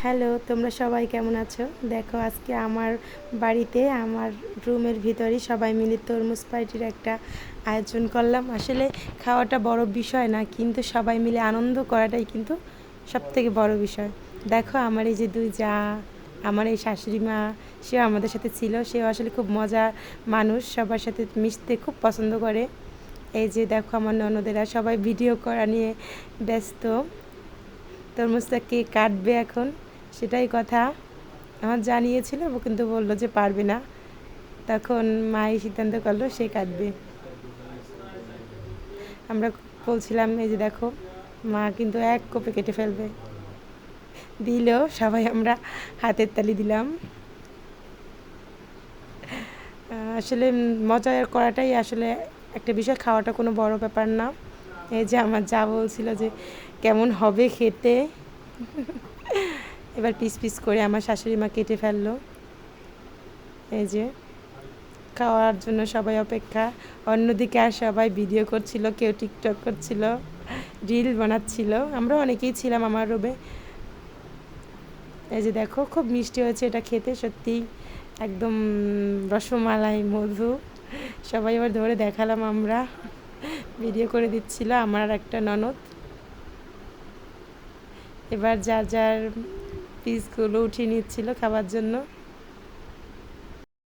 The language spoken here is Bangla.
হ্যালো, তোমরা সবাই কেমন আছো? দেখো আজকে আমার বাড়িতে আমার রুমের ভিতরেই সবাই মিলে তরমুজ পার্টির একটা আয়োজন করলাম। আসলে খাওয়াটা বড় বিষয় না, কিন্তু সবাই মিলে আনন্দ করাটাই কিন্তু সবথেকে বড় বিষয়। দেখো আমার এই যে ২ জা, আমার এই শাশুড়ি মা, সেও আমাদের সাথে ছিল। সেও আসলে খুব মজার মানুষ, সবার সাথে মিশতে খুব পছন্দ করে। এই যে দেখো আমার ননদেরা সবাই ভিডিও করা নিয়ে ব্যস্ত। তরমুজটা কে কাটবে এখন সেটাই কথা। আমার জানিয়েছিল, ও কিন্তু বললো যে পারবে না। তখন মাই সিদ্ধান্ত করলো সে কাটবে। আমরা বলছিলাম এই যে দেখো মা কিন্তু এক কোপে কেটে ফেলবে। দিলেও সবাই আমরা হাতের তালি দিলাম। আসলে মজা করাটাই আসলে একটা বিষয়, খাওয়াটা কোনো বড় ব্যাপার না। এই যে আমার যা বলছিল যে কেমন হবে খেতে। এবার পিস পিস করে আমার শাশুড়ি মা কেটে ফেললো। এই যে খাওয়ার জন্য সবাই অপেক্ষা। অন্যদিকে আর সবাই ভিডিও করছিল, কেউ টিকটক করছিল, রিল বানাচ্ছিল। আমরা অনেকেই ছিলাম আমার রুমে। এই যে দেখো খুব মিষ্টি হয়েছে এটা খেতে, সত্যিই একদম রসমালাই মধু। সবাই আবার ধরে দেখালাম আমরা, ভিডিও করে দিচ্ছিল আমার আর একটা ননদ। এবার যার যার পিসগুলো উঠিয়ে নিচ্ছিল খাবার জন্য।